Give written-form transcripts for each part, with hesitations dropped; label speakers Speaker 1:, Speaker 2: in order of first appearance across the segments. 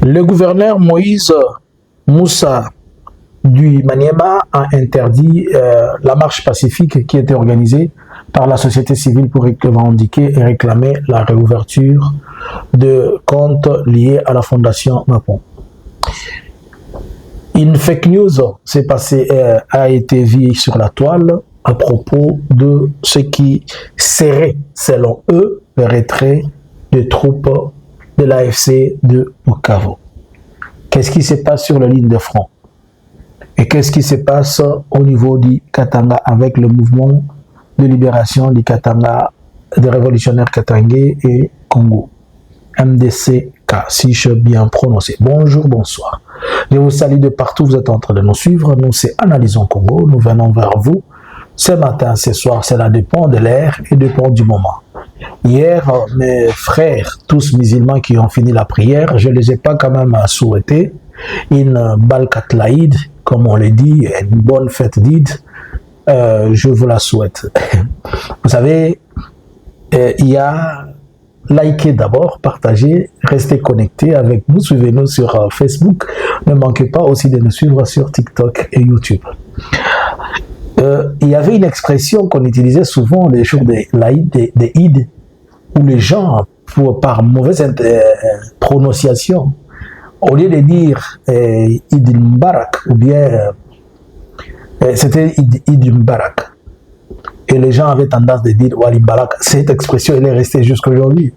Speaker 1: Le gouverneur Moïse Moussa du Maniema a interdit la marche pacifique qui était organisée par la société civile pour revendiquer et réclamer la réouverture de comptes liés à la fondation Mapon. Une fake news a été vue sur la toile à propos de ce qui serait, selon eux, le retrait des troupes de l'AFC de Bukavu. Qu'est-ce qui se passe sur la ligne de front? Et qu'est-ce qui se passe au niveau du Katanga avec le mouvement de libération du Katanga, des révolutionnaires katangais et Congo? MDCK, si je bien prononcé. Bonjour, bonsoir. Je vous salue de partout, vous êtes en train de nous suivre. Nous, c'est Analysons Congo. Nous venons vers vous. Ce matin, ce soir, cela dépend de l'ère et dépend du moment. Hier, mes frères, tous musulmans qui ont fini la prière, je ne les ai pas quand même souhaité une balkatlaïd, comme on le dit, une bonne fête d'Id. Je vous la souhaite. Vous savez, il y a likez d'abord, partagez, restez connectés avec nous, suivez-nous sur Facebook. Ne manquez pas aussi de nous suivre sur TikTok et YouTube. Il y avait une expression qu'on utilisait souvent les jours de l'Aïd, des Id, où les gens, par mauvaise prononciation, au lieu de dire Id Mbarak, ou bien c'était Id Mbarak. Et les gens avaient tendance de dire Wali Mbarak. Cette expression, elle est restée jusqu'à aujourd'hui.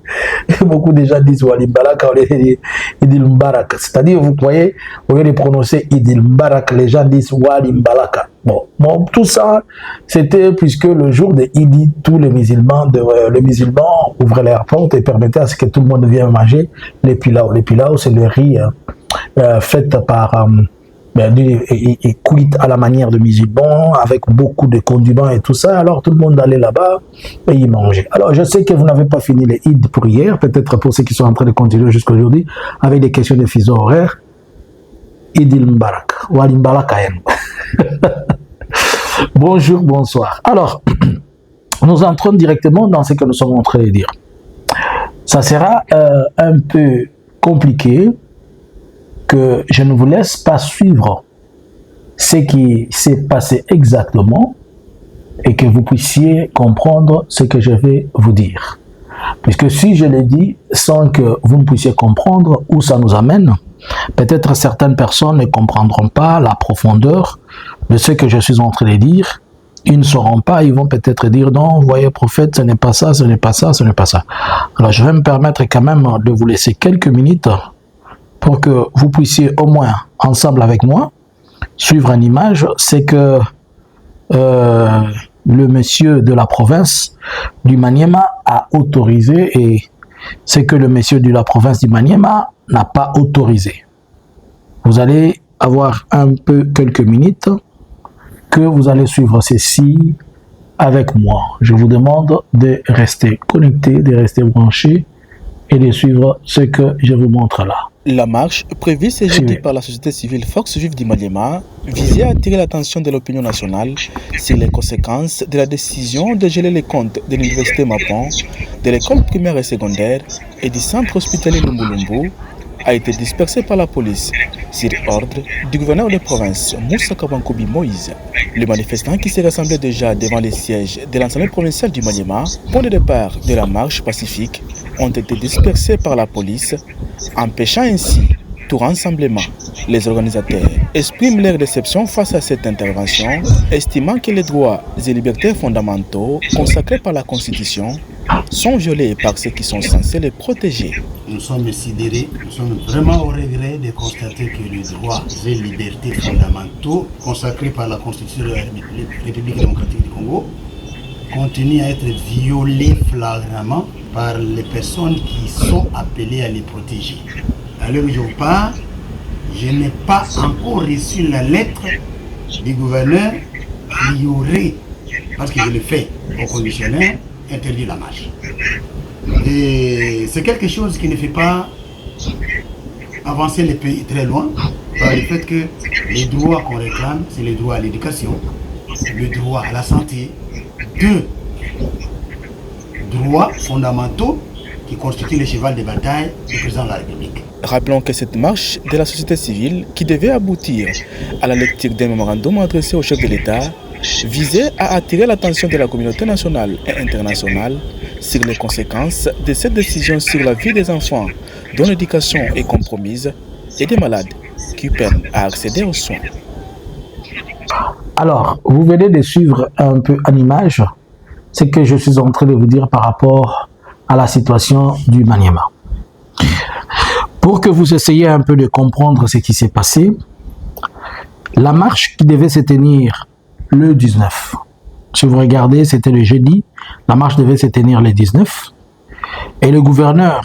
Speaker 1: Beaucoup de gens disent Wali Mbarak au lieu de dire Idil Mbarak. C'est-à-dire, vous voyez, au lieu de prononcer Idil Mbarak, les gens disent Wali Mbalaka. Bon, tout ça, c'était puisque le jour de Idi, tous les musulmans ouvraient leurs portes et permettaient à ce que tout le monde vienne manger les pilaos. Les pilaos, c'est le riz fait par... et cuite à la manière de musulmans, avec beaucoup de condiments et tout ça. Alors tout le monde allait là-bas et y mangeait. Alors je sais que vous n'avez pas fini les Eid pour hier, peut-être pour ceux qui sont en train de continuer jusqu'à aujourd'hui, avec des questions de fuseau horaire. Eid il-Mbarak, Wali Mbarak Ayen. Bonjour, bonsoir. Alors, nous entrons directement dans ce que nous sommes en train de dire. Ça sera un peu compliqué, que je ne vous laisse pas suivre ce qui s'est passé exactement et que vous puissiez comprendre ce que je vais vous dire. Puisque si je le dis sans que vous ne puissiez comprendre où ça nous amène, peut-être certaines personnes ne comprendront pas la profondeur de ce que je suis en train de dire. Ils ne sauront pas, ils vont peut-être dire non, voyez prophète, ce n'est pas ça, ce n'est pas ça, ce n'est pas ça. Alors je vais me permettre quand même de vous laisser quelques minutes pour que vous puissiez au moins, ensemble avec moi, suivre une image. C'est que le monsieur de la province du Maniema a autorisé et c'est que le monsieur de la province du Maniema n'a pas autorisé. Vous allez avoir un peu quelques minutes que vous allez suivre ceci avec moi. Je vous demande de rester connecté, de rester branché et de suivre ce que je vous montre là.
Speaker 2: La marche, prévue ce jeudi par la société civile Force Juive du Maniema, visait à attirer l'attention de l'opinion nationale sur les conséquences de la décision de geler les comptes de l'université Mapon, de l'école primaire et secondaire et du centre hospitalier Lumbulumbu, a été dispersée par la police sur ordre du gouverneur de province Moussa Kabankobi Moïse. Les manifestants qui se rassemblaient déjà devant les sièges de l'Assemblée provinciale du Maniema, point de départ de la marche pacifique, ont été dispersés par la police, empêchant ainsi tout rassemblement. Les organisateurs expriment leur déception face à cette intervention, estimant que les droits et libertés fondamentaux consacrés par la Constitution sont violés par ceux qui sont censés les protéger.
Speaker 3: Nous sommes sidérés, nous sommes vraiment au regret de constater que les droits et libertés fondamentaux consacrés par la Constitution de la République démocratique du Congo continuent à être violés flagramment par les personnes qui sont appelées à les protéger. À l'heure où je vous parle, je n'ai pas encore reçu la lettre du gouverneur qui aurait, parce que je le fais au conditionnel, interdit la marche. Et c'est quelque chose qui ne fait pas avancer les pays très loin, par le fait que les droits qu'on réclame, c'est le droit à l'éducation, le droit à la santé, deux droits fondamentaux qui constituent le cheval de bataille du président de la République.
Speaker 2: Rappelons que cette marche de la société civile, qui devait aboutir à la lecture d'un mémorandum adressé au chef de l'État, visait à attirer l'attention de la communauté nationale et internationale sur les conséquences de cette décision sur la vie des enfants dont l'éducation est compromise et des malades qui peinent à accéder aux soins.
Speaker 1: Alors, vous venez de suivre un peu en image ce que je suis en train de vous dire par rapport à la situation du Maniema. Pour que vous essayiez un peu de comprendre ce qui s'est passé, la marche qui devait se tenir le 19, si vous regardez, c'était le jeudi, la marche devait se tenir le 19, et le gouverneur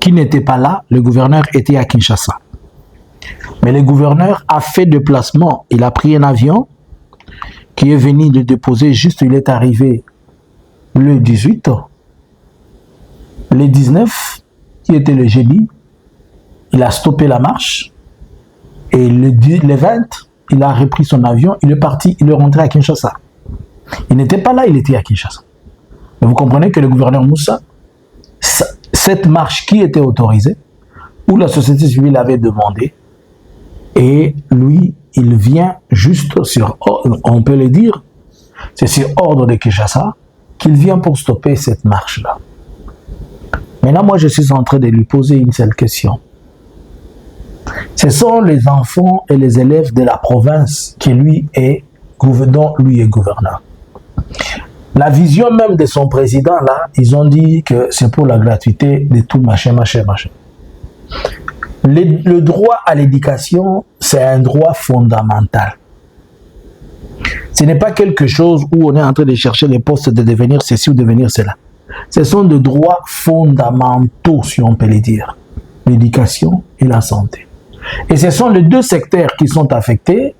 Speaker 1: qui n'était pas là, le gouverneur était à Kinshasa. Mais le gouverneur a fait déplacement, il a pris un avion qui est venu le déposer, juste il est arrivé le 18, le 19, qui était le jeudi, il a stoppé la marche, et le 20, il a repris son avion, il est parti, il est rentré à Kinshasa. Il n'était pas là, il était à Kinshasa. Mais vous comprenez que le gouverneur Moussa, cette marche qui était autorisée, où la société civile avait demandé, et lui, il vient juste sur, on peut le dire, c'est sur ordre de Kinshasa, qu'il vient pour stopper cette marche-là. Maintenant, moi, je suis en train de lui poser une seule question. Ce sont les enfants et les élèves de la province dont lui est gouverneur. La vision même de son président, là, ils ont dit que c'est pour la gratuité de tout machin. Le droit à l'éducation, c'est un droit fondamental. Ce n'est pas quelque chose où on est en train de chercher les postes de devenir ceci ou devenir cela. Ce sont des droits fondamentaux, si on peut les dire. L'éducation et la santé. Et ce sont les deux secteurs qui sont affectés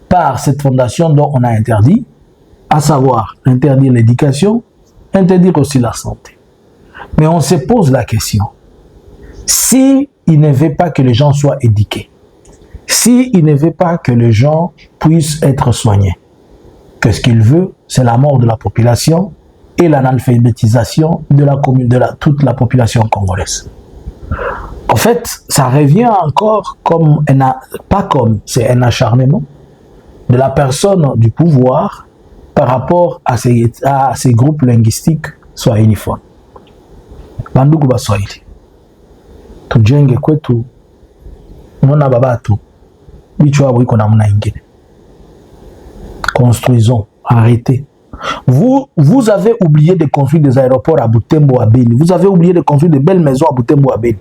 Speaker 1: par cette fondation dont on a interdit, à savoir interdire l'éducation, interdire aussi la santé. Mais on se pose la question, si il ne veut pas que les gens soient éduqués, si il ne veut pas que les gens puissent être soignés, qu'est-ce qu'il veut? C'est la mort de la population et l'analphabétisation de toute la population congolaise. En fait, ça revient encore comme c'est un acharnement de la personne du pouvoir par rapport à ces groupes linguistiques soit uniformes. Bandugu Baswahili, tujenge kwetu mona babatu bicho abo iko namna ingine. Construisons, arrêtez. Vous avez oublié de construire des aéroports à Butembo, à Beni. Vous avez oublié de construire de belles maisons à Butembo, à Beni.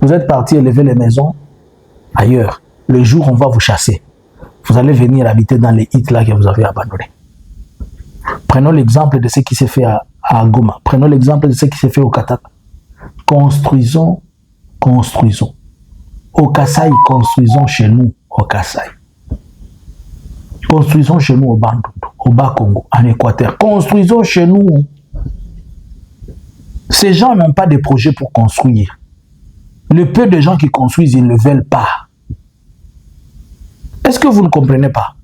Speaker 1: Vous êtes parti élever les maisons ailleurs. Le jour, on va vous chasser. Vous allez venir habiter dans les hits là que vous avez abandonnés. Prenons l'exemple de ce qui s'est fait à Goma. Prenons l'exemple de ce qui s'est fait au Kataka. Construisons. Au Kasaï, construisons chez nous, au Kasaï. Construisons chez nous au Bandundu, au Bas-Congo, en Équateur. Construisons chez nous. Ces gens n'ont pas de projet pour construire. Le peu de gens qui construisent, ils ne veulent pas. Est-ce que vous ne comprenez pas?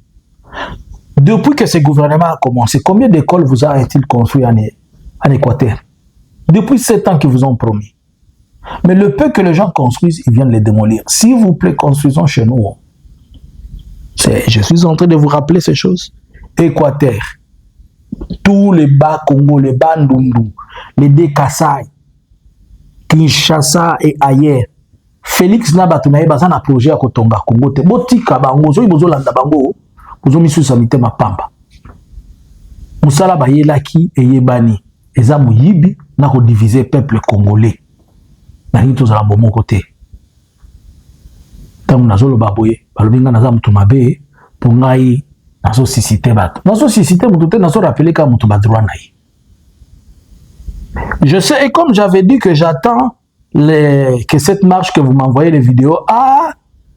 Speaker 1: Depuis que ce gouvernement a commencé, combien d'écoles vous a-t-il construit en Équateur? Depuis 7 ans qu'ils vous ont promis. Mais le peu que les gens construisent, ils viennent les démolir. S'il vous plaît, construisons chez nous. Je suis en train de vous rappeler ces choses. Équateur, tous les Bas-Congo, les Bandundu, les Dekasai, Kinshasa et ailleurs. Félix Nabatunaye bazana projet à Kotonga Congo te botika bango zo ibozo landa bango bozo misusa mitema pamba musala bayelaki eyebani eza muyibi na ko diviser peuple congolais na nito za bomo côté tangu nazolo baboye balobinga naza mutu mabe pour ngai nazo sisite bato nazo sisite mutu te nazo rappeler ka mutu badroit nayi. Je sais, et comme j'avais dit que j'attends que cette marche que vous m'envoyez les vidéos,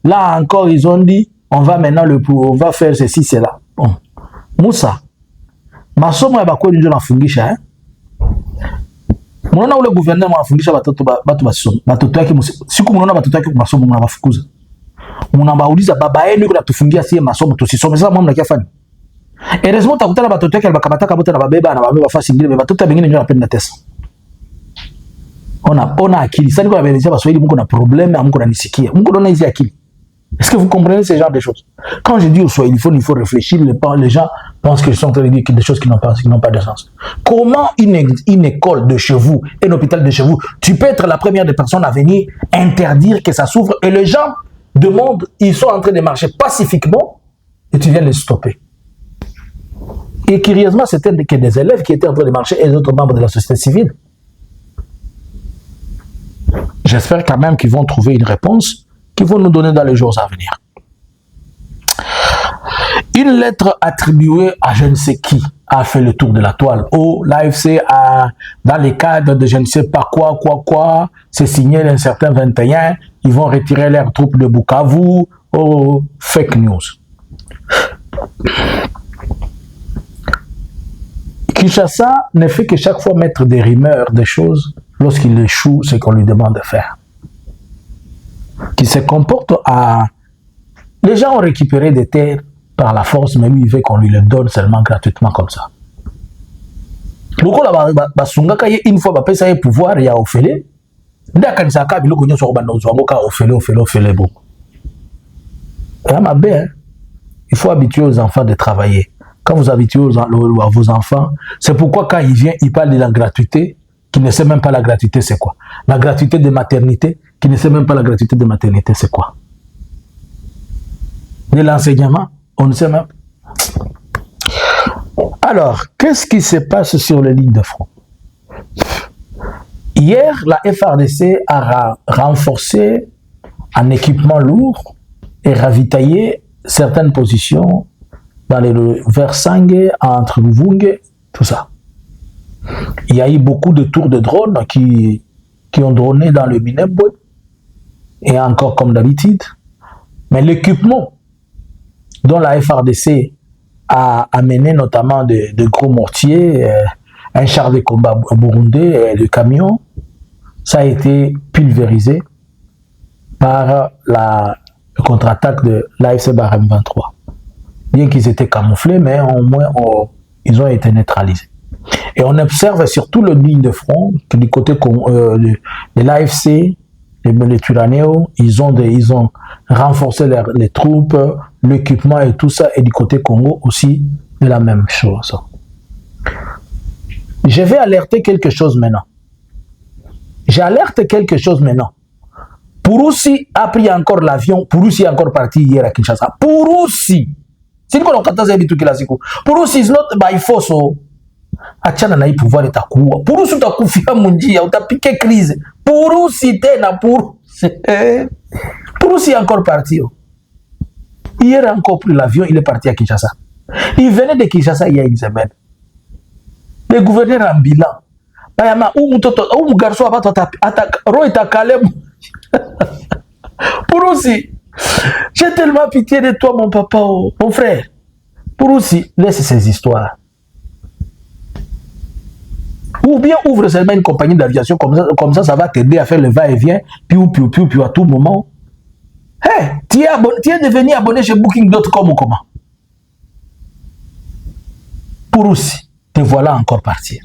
Speaker 1: là encore ils ont dit on va maintenant on va faire ceci, cela. Bon, Moussa, masomo ya bakweli ndio nafungisha Mnaona ule gouverneur anafungisha batu masomo. Batoto yake siku mnaona batoto yake masomo mnawafukuza. Mnabauliza baba yenu yuko natufungia sie masomo tusisome. Sasa mnakia fani. Heureusement utakutana batoto yake bakamata kabota na babeba na babeba fasi ngine batoto bengine ndio napenda tesa. On a akili. Ça dit qu'on a bénéficié parce qu'on a problème, on a nisikia. On a akili. Est-ce que vous comprenez ce genre de choses? Quand je dis au Swahili, il faut réfléchir. Les gens pensent que je suis en train de dire des choses qui n'ont pas de sens. Comment une école de chez vous, un hôpital de chez vous, tu peux être la première des personnes à venir interdire que ça s'ouvre et les gens demandent, ils sont en train de marcher pacifiquement et tu viens les stopper. Et curieusement, c'était que des élèves qui étaient en train de marcher et les autres membres de la société civile. J'espère quand même qu'ils vont trouver une réponse qu'ils vont nous donner dans les jours à venir. Une lettre attribuée à je ne sais qui a fait le tour de la toile. Oh, l'AFC a, dans les cadres de je ne sais pas quoi, c'est signé un certain 21, ils vont retirer leurs troupes de Bukavu. Oh, fake news. Kinshasa ne fait que chaque fois mettre des rumeurs, des choses, lorsqu'il échoue ce qu'on lui demande de faire. Qui se comporte à... Les gens ont récupéré des terres par la force, mais lui, il veut qu'on lui le donne seulement gratuitement comme ça. Donc, une fois, il y a pouvoir, il y a offert. Il faut habituer aux enfants de travailler. Quand vous habituez à vos enfants, c'est pourquoi quand il vient, il parle de la gratuité, qui ne sait même pas la gratuité, c'est quoi. La gratuité de maternité, qui ne sait même pas la gratuité de maternité, c'est quoi. De l'enseignement, on ne sait même. Alors, qu'est-ce qui se passe sur les lignes de front? Hier, la FARDC a renforcé en équipement lourd et ravitaillé certaines positions dans les Versangue, entre Luvunge, tout ça. Il y a eu beaucoup de tours de drones qui ont droné dans le Minembwe, et encore comme d'habitude. Mais l'équipement dont la FARDC a amené notamment de gros mortiers, un char de combat burundais, de camions, ça a été pulvérisé par la contre-attaque de l'AFC Barem 23. Bien qu'ils étaient camouflés, mais au moins ils ont été neutralisés. Et on observe surtout le ligne de front que du côté de l'AFC, les Turanéo, ils ont renforcé les troupes, l'équipement et tout ça, et du côté Congo aussi, de la même chose. Je vais alerter quelque chose maintenant. J'alerte quelque chose maintenant. Pouroussi a pris encore l'avion, Pouroussi est encore parti hier à Kinshasa. Pouroussi, c'est quoi le Pouroussi is not by force. Achana na hii pouvoir itakuwa. Pouroussi utakufia munjia, utapike crise. Pouroussi tena Pouroussi est encore parti. Hier a encore pris l'avion, il est parti à Kinshasa. Il venait de Kinshasa il y a une semaine. Le gouverneur en bilan. Bayama, ou garçon Pouroussi, j'ai tellement pitié de toi, mon papa, mon frère. Pouroussi, laisse ces histoires. Ou bien ouvre seulement une compagnie d'aviation, comme ça va t'aider à faire le va-et-vient, puis à tout moment. Hey, tu es devenu abonné chez Booking.com ou comment? Pouroussi, te voilà encore partir.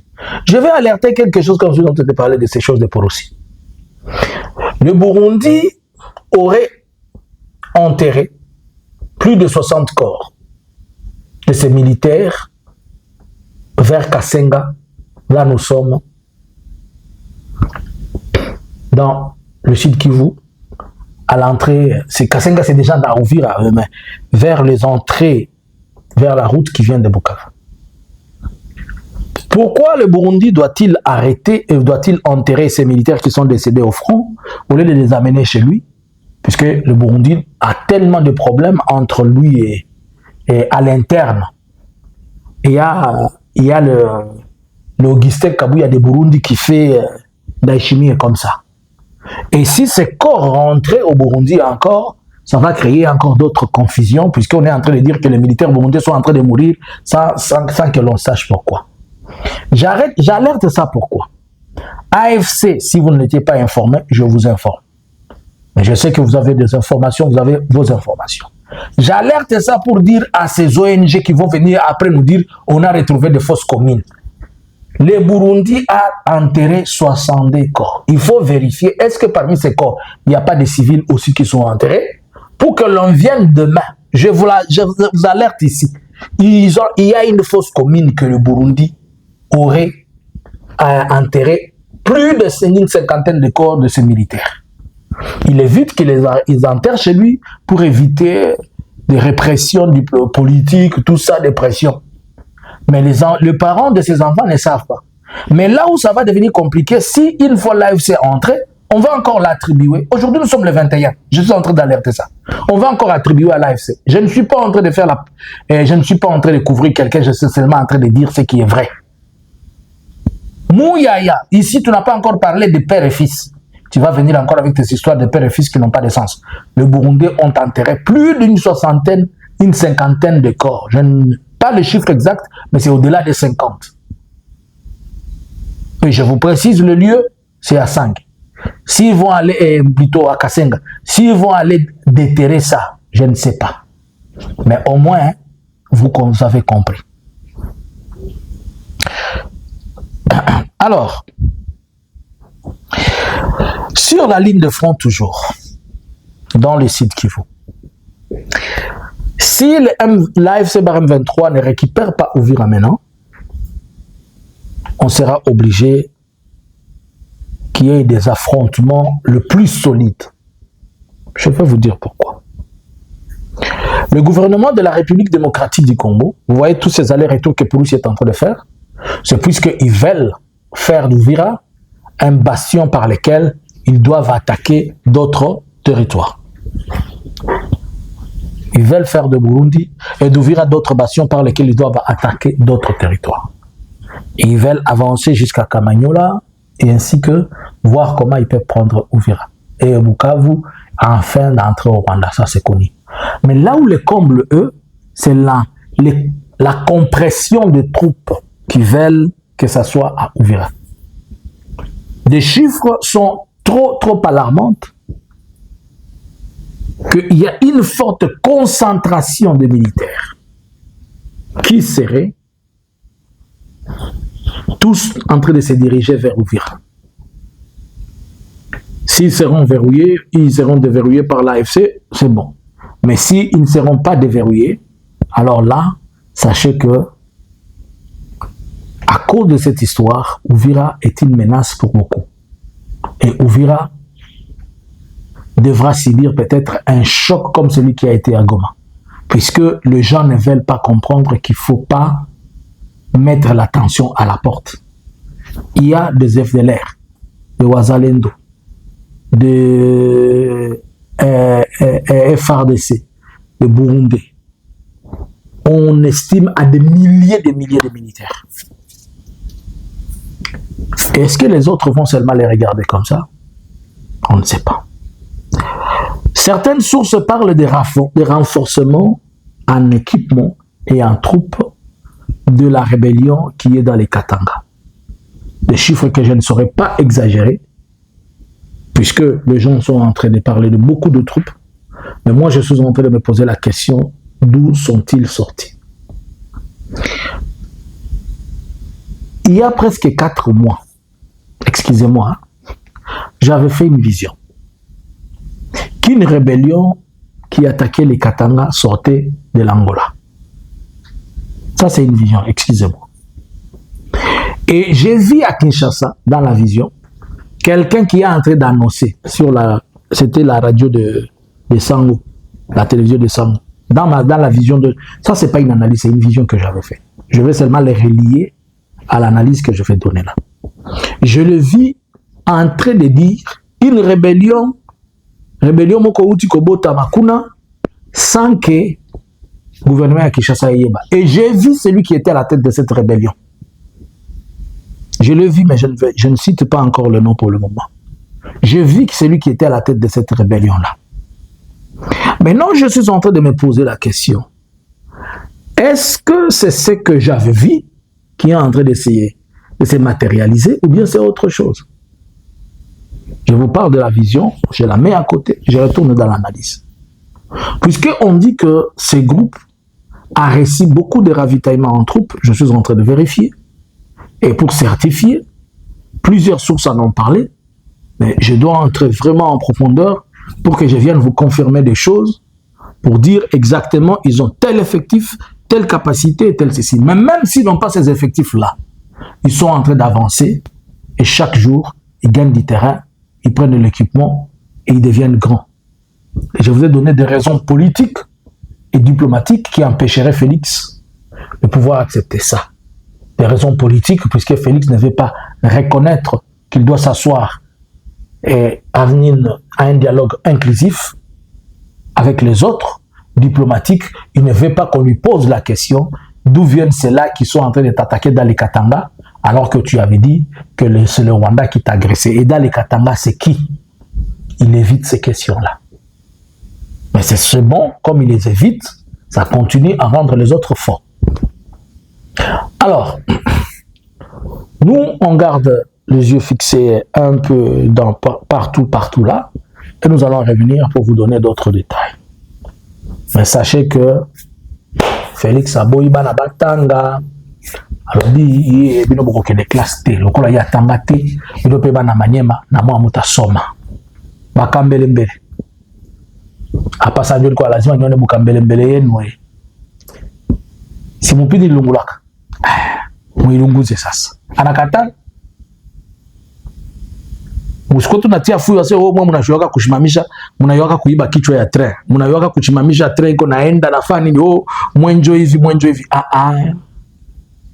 Speaker 1: Je vais alerter quelque chose comme je dont te parler de ces choses de Pouroussi. Le Burundi aurait enterré plus de 60 corps de ces militaires vers Kasenga. Là, nous sommes dans le sud Kivu, à l'entrée, c'est Kasenga, c'est déjà dans Uvira, vers les entrées, vers la route qui vient de Bukavu. Pourquoi le Burundi doit-il arrêter et doit-il enterrer ces militaires qui sont décédés au front au lieu de les amener chez lui? Puisque le Burundi a tellement de problèmes entre lui et à l'interne. Il y a le Augustin Kabouya de Burundi qui fait d'alchimie comme ça. Et si ces corps rentraient au Burundi encore, ça va créer encore d'autres confusions, puisqu'on est en train de dire que les militaires burundais sont en train de mourir sans que l'on sache pourquoi. J'alerte ça pourquoi. AFC, si vous n'étiez pas informé, je vous informe. Mais je sais que vous avez des informations, vous avez vos informations. J'alerte ça pour dire à ces ONG qui vont venir après nous dire on a retrouvé des fosses communes. le Burundi a enterré 62 corps. Il faut vérifier, est-ce que parmi ces corps, il n'y a pas des civils aussi qui sont enterrés? Pour que l'on vienne demain, je vous alerte ici, il y a une fausse commune que le Burundi aurait enterré plus de une cinquantaine de corps de ses militaires. Il évite qu'ils enterrent chez lui pour éviter des répressions politiques, tout ça, des pressions. Mais les parents de ces enfants ne savent pas. Mais là où ça va devenir compliqué, si une fois l'AFC entré, on va encore l'attribuer. Aujourd'hui, nous sommes le 21. Je suis en train d'alerter ça. On va encore attribuer à l'AFC. Je ne suis pas en train de faire je ne suis pas en train de couvrir quelqu'un, je suis seulement en train de dire ce qui est vrai. Mouyaya, ici, tu n'as pas encore parlé de père et fils. Tu vas venir encore avec tes histoires de père et fils qui n'ont pas de sens. Les Burundais ont enterré plus d'une soixantaine, une cinquantaine de corps. Je n'ai pas le chiffre exact, mais c'est au-delà de 50. Et je vous précise, le lieu, c'est à Sang. S'ils vont aller, plutôt à Kasenga, s'ils vont aller déterrer ça, je ne sais pas. Mais au moins, vous avez compris. Alors, sur la ligne de front toujours, dans le site Kivu, si l'AFC Barème 23 ne récupère pas Uvira maintenant, on sera obligé qu'il y ait des affrontements le plus solides. Je vais vous dire pourquoi. Le gouvernement de la République démocratique du Congo, vous voyez tous ces allers-retours que Pouloussi est en train de faire, c'est puisqu'ils veulent faire d'Uvira un bastion par lequel ils doivent attaquer d'autres territoires. Ils veulent faire de Burundi et d'Uvira d'autres bastions par lesquels ils doivent attaquer d'autres territoires. Et ils veulent avancer jusqu'à Kamanyola et ainsi que voir comment ils peuvent prendre Uvira. Et Bukavu, enfin d'entrer au Rwanda, ça c'est connu. Mais là où les combles, eux, c'est la compression de troupes qui veulent que ça soit à Uvira. Les chiffres sont trop alarmantes qu'il y a une forte concentration de militaires qui seraient tous en train de se diriger vers Uvira. S'ils seront verrouillés, ils seront déverrouillés par l'AFC, c'est bon. Mais s'ils ne seront pas déverrouillés, alors là, sachez que à cause de cette histoire, Uvira est une menace pour beaucoup. Et Uvira devra subir peut-être un choc comme celui qui a été à Goma. Puisque les gens ne veulent pas comprendre qu'il ne faut pas mettre l'attention à la porte. Il y a des FDLR, de Wazalendo, de FRDC, de Burundi. On estime à des milliers de militaires. Est-ce que les autres vont seulement les regarder comme ça? On ne sait pas. Certaines sources parlent des renforcements en équipement et en troupes de la rébellion qui est dans les Katanga. Des chiffres que je ne saurais pas exagérer, puisque les gens sont en train de parler de beaucoup de troupes, mais moi je suis en train de me poser la question, d'où sont-ils sortis? Il y a presque 4 mois, excusez-moi, j'avais fait une vision qu'une rébellion qui attaquait les Katanga sortait de l'Angola. Ça, c'est une vision, excusez-moi. Et j'ai vu à Kinshasa, dans la vision, quelqu'un qui est en train d'annoncer sur c'était la radio de Sango, la télévision de Sango. Dans la vision de... Ça, c'est pas une analyse, c'est une vision que j'avais faite. Je vais seulement les relier à l'analyse que je vais donner là. Je le vis en train de dire une rébellion Mokouti Kobota Makuna, sans que le gouvernement à Kinshasa Yeba. Et j'ai vu celui qui était à la tête de cette rébellion. Je l'ai vu, mais je ne cite pas encore le nom pour le moment. J'ai vu celui qui était à la tête de cette rébellion-là. Maintenant, je suis en train de me poser la question. Est-ce que c'est ce que j'avais vu qui est en train d'essayer de se matérialiser ou bien c'est autre chose? Je vous parle de la vision, je la mets à côté, je retourne dans l'analyse. Puisqu'on dit que ces groupes a reçu beaucoup de ravitaillement en troupes, je suis en train de vérifier. Et pour certifier, plusieurs sources en ont parlé, mais je dois entrer vraiment en profondeur pour que je vienne vous confirmer des choses, pour dire exactement, ils ont tel effectif, telle capacité, tel ceci. Mais même s'ils n'ont pas ces effectifs-là, ils sont en train d'avancer et chaque jour, ils gagnent du terrain, ils prennent de l'équipement et ils deviennent grands. Et je vous ai donné des raisons politiques et diplomatiques qui empêcheraient Félix de pouvoir accepter ça. Des raisons politiques, puisque Félix ne veut pas reconnaître qu'il doit s'asseoir et venir à un dialogue inclusif avec les autres. Diplomatiques, il ne veut pas qu'on lui pose la question d'où viennent ceux-là qui sont en train de t'attaquer dans les Katanga, alors que tu avais dit que c'est le Rwanda qui t'a agressé. Et dans les Katanga, c'est qui? Il évite ces questions-là. Mais c'est bon, comme il les évite, ça continue à rendre les autres forts. Alors, nous, on garde les yeux fixés un peu partout là, et nous allons revenir pour vous donner d'autres détails. Mais sachez que Félix Aboyiba na batanga, alors dit bino boko kende classe T, lokola ya tanga T, bino pe bana manyema na mwa muta soma. Bakambele mbele. Apa sa ndio kwa lazima nione bukambele mbele yenu we. Si mupidi lungulaka. Muilunguze sasa. Anakata. Musikoto natia fuyo ase mwa mnashoka kushimamisha, mnayoka kuiba kichwa ya train. Mnayoka kuchimamisha train iko naenda nafani ni mwenjo hivi.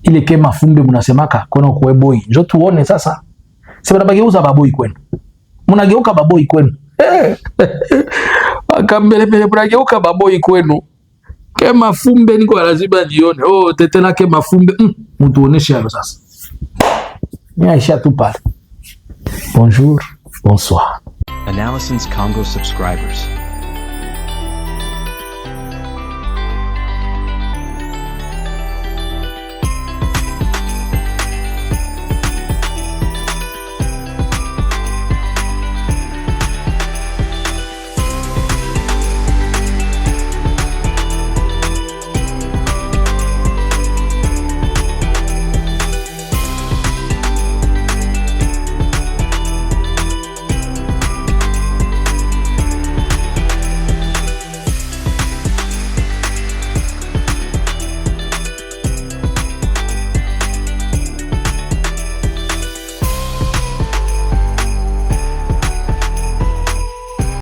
Speaker 1: Ile kema fumbe mnasemaka kona kuwe boy. Njoo tuone sasa. Sema bageuza baboi kwenu. Mnageuka baboi kwenu. Akambele mnageuka baboi kwenu. Kema fumbe niko lazima jione. Tetela kema fumbe. Mtuoneshe hapo sasa. Niaisha tu pale. Bonjour, bonsoir.
Speaker 4: Analysins Congo subscribers.